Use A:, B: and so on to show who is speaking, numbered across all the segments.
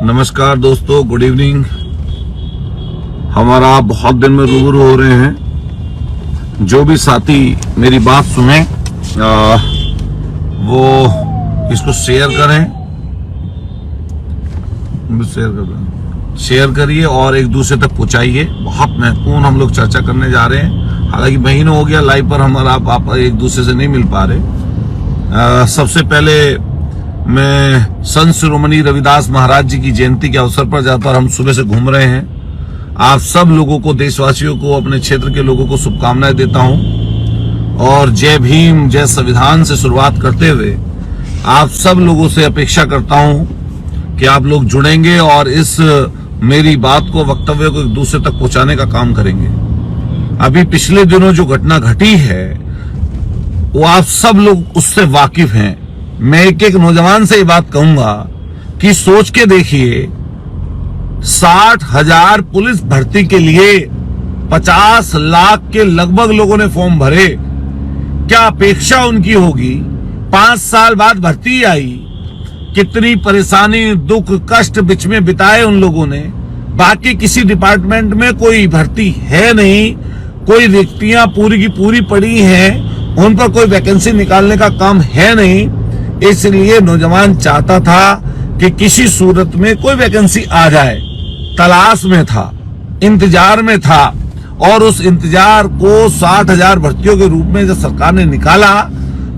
A: नमस्कार दोस्तों, good evening. हमारा बहुत दिन में रूबरू हो रहे हैं। जो भी साथी मेरी बात सुने वो इसको शेयर करिए और एक दूसरे तक पहुंचाइए। बहुत महत्वपूर्ण हम लोग चर्चा करने जा रहे हैं। हालांकि महीनों हो गया लाइव पर हमारा आप एक दूसरे से नहीं मिल पा रहे। सबसे पहले मैं संत शिरोमणि रविदास महाराज जी की जयंती के अवसर पर जहाँ पर हम सुबह से घूम रहे हैं, आप सब लोगों को, देशवासियों को, अपने क्षेत्र के लोगों को शुभकामनाएं देता हूं। और जय भीम, जय संविधान से शुरुआत करते हुए आप सब लोगों से अपेक्षा करता हूं कि आप लोग जुड़ेंगे और इस मेरी बात को, वक्तव्य को एक दूसरे तक पहुंचाने का काम करेंगे। अभी पिछले दिनों जो घटना घटी है वो आप सब लोग उससे वाकिफ हैं। मैं एक नौजवान से ये बात कहूंगा कि सोच के देखिए, 60,000 पुलिस भर्ती के लिए 50 लाख के लगभग लोगों ने फॉर्म भरे। क्या अपेक्षा उनकी होगी? 5 साल बाद भर्ती आई, कितनी परेशानी, दुख, कष्ट बीच में बिताए उन लोगों ने। बाकी किसी डिपार्टमेंट में कोई भर्ती है नहीं, कोई रिक्तियां पूरी की पूरी पड़ी हैं, उन पर कोई वैकेंसी निकालने का काम है नहीं। इसलिए नौजवान चाहता था कि किसी सूरत में कोई वैकेंसी आ जाए। तलाश में था, इंतजार में था, और उस इंतजार को 60,000 भर्तियों के रूप में जब सरकार ने निकाला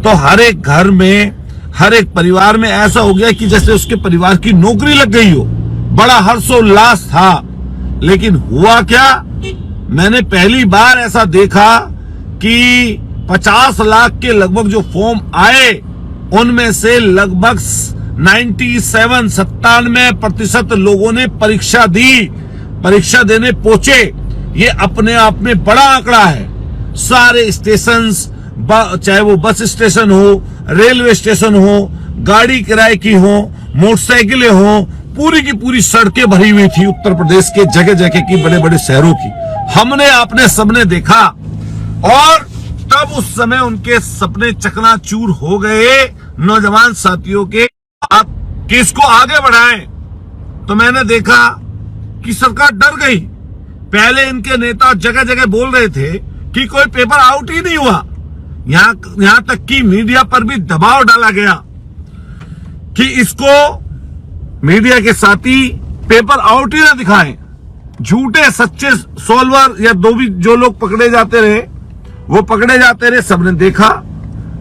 A: तो हर एक घर में, हर एक परिवार में ऐसा हो गया कि जैसे उसके परिवार की नौकरी लग गई हो। बड़ा हर्षोल्लास था। लेकिन हुआ क्या? मैंने पहली बार ऐसा देखा कि 50 लाख के लगभग जो फॉर्म आए, उनमें से लगभग 97% लोगों ने परीक्षा दी, परीक्षा देने पहुंचे। ये अपने आप में बड़ा आंकड़ा है। सारे स्टेशंस, चाहे वो बस स्टेशन हो, रेलवे स्टेशन हो, गाड़ी किराए की हो, मोटरसाइकिलें हो, पूरी की पूरी सड़कें भरी हुई थी उत्तर प्रदेश के जगह जगह की, बड़े बड़े शहरों की। हमने, आपने सबने देखा, और तब उस समय उनके सपने चकनाचूर हो गए नौजवान साथियों के। आप किसको आगे बढ़ाएं? तो मैंने देखा कि सरकार डर गई। पहले इनके नेता जगह जगह बोल रहे थे कि कोई पेपर आउट ही नहीं हुआ। यहां तक कि मीडिया पर भी दबाव डाला गया कि इसको, मीडिया के साथी, पेपर आउट ही ना दिखाएं। झूठे सच्चे सोल्वर या जो लोग पकड़े जाते रहे वो पकड़े जाते रहे, सबने देखा।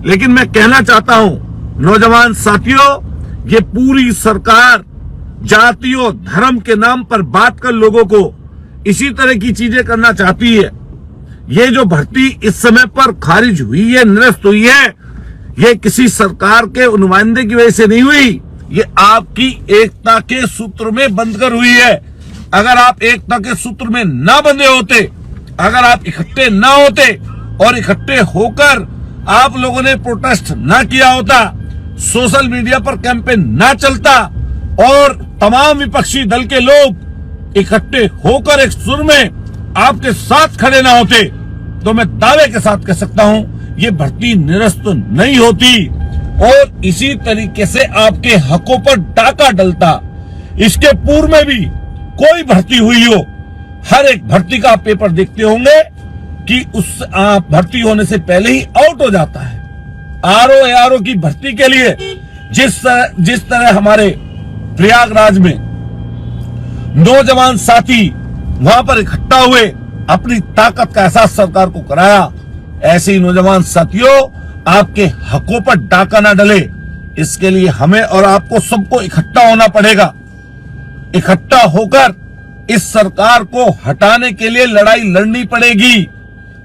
A: लेकिन मैं कहना चाहता हूं नौजवान साथियों, ये पूरी सरकार जाति और धर्म के नाम पर बात कर लोगों को इसी तरह की चीजें करना चाहती है। ये जो भर्ती इस समय पर खारिज हुई है, निरस्त हुई है, ये किसी सरकार के नुमाइंदे की वजह से नहीं हुई। ये आपकी एकता के सूत्र में बंधकर हुई है। अगर आप एकता के सूत्र में ना बंधे होते, अगर आप इकट्ठे ना होते और इकट्ठे होकर आप लोगों ने प्रोटेस्ट ना किया होता, सोशल मीडिया पर कैंपेन ना चलता और तमाम विपक्षी दल के लोग इकट्ठे होकर एक सुर में आपके साथ खड़े ना होते, तो मैं दावे के साथ कह सकता हूं ये भर्ती निरस्त नहीं होती और इसी तरीके से आपके हकों पर डाका डलता। इसके पूर्व में भी कोई भर्ती हुई हो, हर एक भर्ती का आप पेपर देखते होंगे कि उस भर्ती होने से पहले ही आउट हो जाता है। आरओ की भर्ती के लिए जिस तरह हमारे प्रयागराज में नौजवान साथी वहां पर इकट्ठा हुए, अपनी ताकत का एहसास सरकार को कराया, ऐसे ही नौजवान साथियों आपके हकों पर डाका ना डले, इसके लिए हमें और आपको सबको इकट्ठा होना पड़ेगा। इकट्ठा होकर इस सरकार को हटाने के लिए लड़ाई लड़नी पड़ेगी।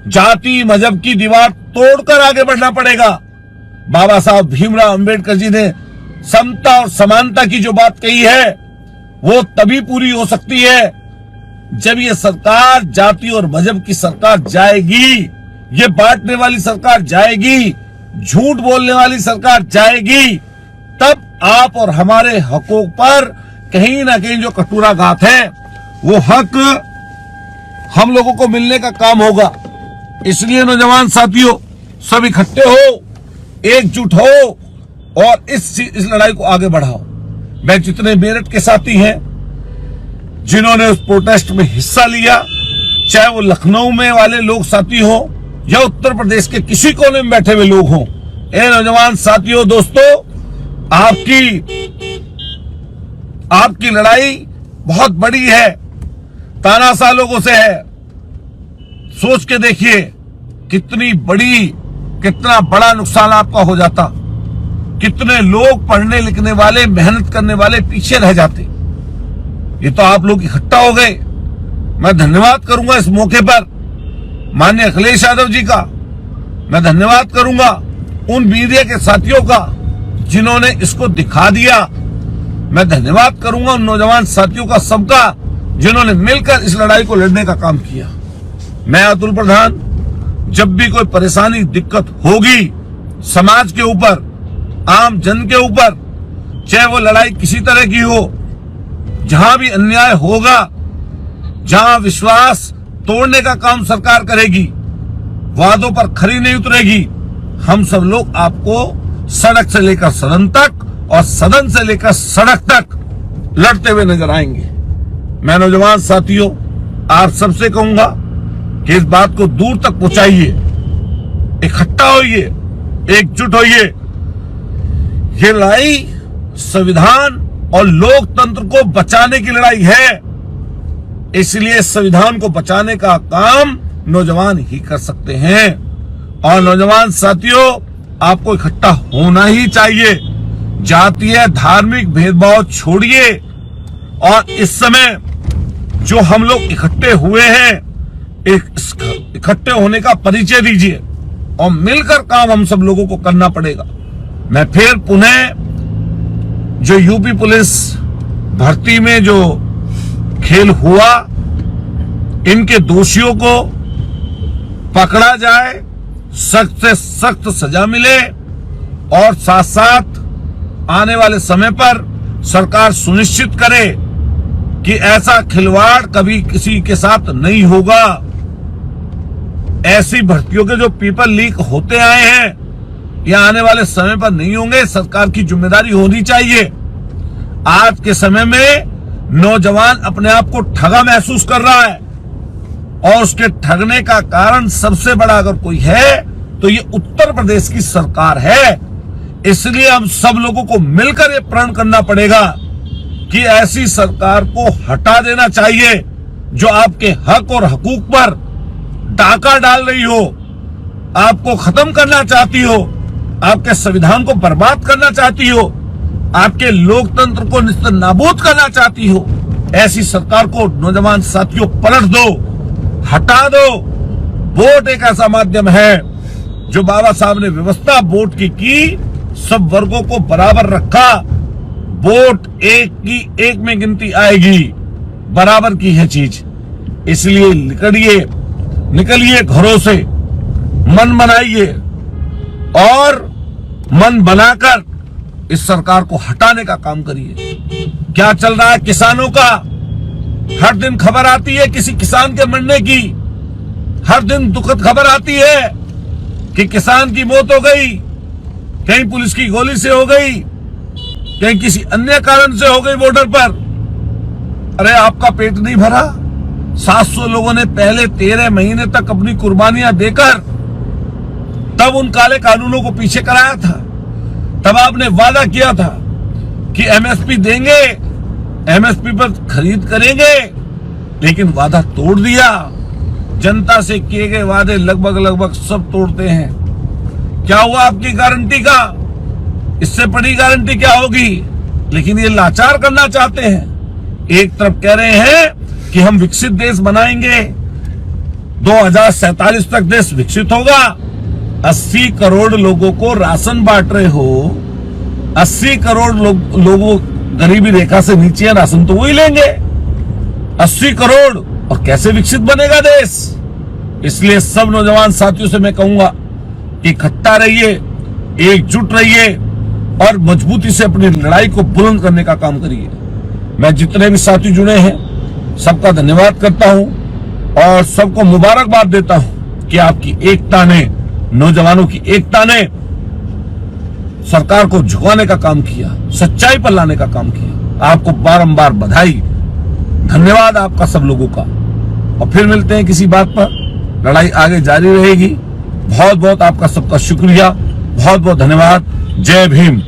A: जाति मजहब की दीवार तोड़कर आगे बढ़ना पड़ेगा। बाबा साहब भीमराव अंबेडकर जी ने समता और समानता की जो बात कही है वो तभी पूरी हो सकती है जब ये सरकार जाति और मजहब की सरकार जाएगी, ये बांटने वाली सरकार जाएगी, झूठ बोलने वाली सरकार जाएगी, तब आप और हमारे हकों पर कहीं ना कहीं जो कटुराघात है वो हक हम लोगों को मिलने का काम होगा। इसलिए नौजवान साथियों सब इकट्ठे हो, एकजुट हो और इस लड़ाई को आगे बढ़ाओ। मैं जितने मेरठ के साथी हैं, जिन्होंने उस प्रोटेस्ट में हिस्सा लिया, चाहे वो लखनऊ में वाले लोग साथी हो या उत्तर प्रदेश के किसी कोने में बैठे हुए लोग हों। ए नौजवान साथियों, दोस्तों, आपकी लड़ाई बहुत बड़ी है, तानाशाह लोगों से है। सोच के देखिए कितना बड़ा नुकसान आपका हो जाता, कितने लोग पढ़ने लिखने वाले, मेहनत करने वाले पीछे रह जाते। ये तो आप लोग इकट्ठा हो गए। मैं धन्यवाद करूंगा इस मौके पर माननीय अखिलेश यादव जी का। मैं धन्यवाद करूंगा उन मीडिया के साथियों का जिन्होंने इसको दिखा दिया। मैं धन्यवाद करूंगा उन नौजवान साथियों का, सबका, जिन्होंने मिलकर इस लड़ाई को लड़ने का काम किया। मैं अतुल प्रधान, जब भी कोई परेशानी, दिक्कत होगी समाज के ऊपर, आम जन के ऊपर, चाहे वो लड़ाई किसी तरह की हो, जहां भी अन्याय होगा, जहां विश्वास तोड़ने का काम सरकार करेगी, वादों पर खरी नहीं उतरेगी, हम सब लोग आपको सड़क से लेकर सदन तक और सदन से लेकर सड़क तक लड़ते हुए नजर आएंगे। मैं नौजवान साथियों, आप सबसे कहूंगा कि इस बात को दूर तक पहुंचाइए, इकट्ठा होइए, एकजुट होइए। ये लड़ाई संविधान और लोकतंत्र को बचाने की लड़ाई है, इसलिए संविधान को बचाने का काम नौजवान ही कर सकते हैं। और नौजवान साथियों, आपको इकट्ठा होना ही चाहिए। जातीय धार्मिक भेदभाव छोड़िए और इस समय जो हम लोग इकट्ठे हुए हैं, इकट्ठे होने का परिचय दीजिए और मिलकर काम हम सब लोगों को करना पड़ेगा। मैं फिर पुनः जो यूपी पुलिस भर्ती में जो खेल हुआ, इनके दोषियों को पकड़ा जाए, सख्त से सख्त सजा मिले और साथ साथ आने वाले समय पर सरकार सुनिश्चित करे कि ऐसा खिलवाड़ कभी किसी के साथ नहीं होगा। ऐसी भर्तियों के जो पेपर लीक होते आए हैं, या आने वाले समय पर नहीं होंगे। सरकार की जिम्मेदारी होनी चाहिए। आज के समय में नौजवान अपने आप को ठगा महसूस कर रहा है और उसके ठगने का कारण सबसे बड़ा अगर कोई है तो ये उत्तर प्रदेश की सरकार है। इसलिए हम सब लोगों को मिलकर ये प्रण करना पड़ेगा कि ऐसी सरकार को हटा देना चाहिए जो आपके हक और हकूक पर डाका डाल रही हो, आपको खत्म करना चाहती हो, आपके संविधान को बर्बाद करना चाहती हो, आपके लोकतंत्र को निस्तर नाबूद करना चाहती हो। ऐसी सरकार को नौजवान साथियों पलट दो, हटा दो। वोट एक ऐसा माध्यम है जो बाबा साहब ने व्यवस्था वोट की सब वर्गों को बराबर रखा। वोट एक में गिनती आएगी, बराबर की है चीज। इसलिए निकलिए घरों से, मन बनाइए और मन बनाकर इस सरकार को हटाने का काम करिए। क्या चल रहा है किसानों का? हर दिन खबर आती है किसी किसान के मरने की, हर दिन दुखद खबर आती है कि किसान की मौत हो गई, कहीं पुलिस की गोली से हो गई, कहीं किसी अन्य कारण से हो गई बॉर्डर पर। अरे आपका पेट नहीं भरा? 700 लोगों ने पहले 13 महीने तक अपनी कुर्बानियां देकर तब उन काले कानूनों को पीछे कराया था। तब आपने वादा किया था कि एमएसपी देंगे, एमएसपी पर खरीद करेंगे, लेकिन वादा तोड़ दिया। जनता से किए गए वादे लगभग सब तोड़ते हैं। क्या हुआ आपकी गारंटी का? इससे बड़ी गारंटी क्या होगी? लेकिन ये लाचार करना चाहते हैं। एक तरफ कह रहे हैं कि हम विकसित देश बनाएंगे, 2047 तक देश विकसित होगा। 80 करोड़ लोगों को राशन बांट रहे हो। 80 करोड़ लोगों गरीबी रेखा से नीचे है, राशन तो वही लेंगे। 80 करोड़, और कैसे विकसित बनेगा देश? इसलिए सब नौजवान साथियों से मैं कहूंगा कि इकट्ठा रहिए, एकजुट रहिए और मजबूती से अपनी लड़ाई को बुलंद करने का काम करिए। मैं जितने भी साथी जुड़े हैं सबका धन्यवाद करता हूं और सबको मुबारकबाद देता हूं कि आपकी एकता ने, नौजवानों की एकता ने सरकार को झुकाने का काम किया, सच्चाई पर लाने का काम किया। आपको बारंबार बधाई। धन्यवाद आपका सब लोगों का। और फिर मिलते हैं किसी बात पर, लड़ाई आगे जारी रहेगी। बहुत बहुत आपका सबका शुक्रिया, बहुत बहुत धन्यवाद। जय भीम।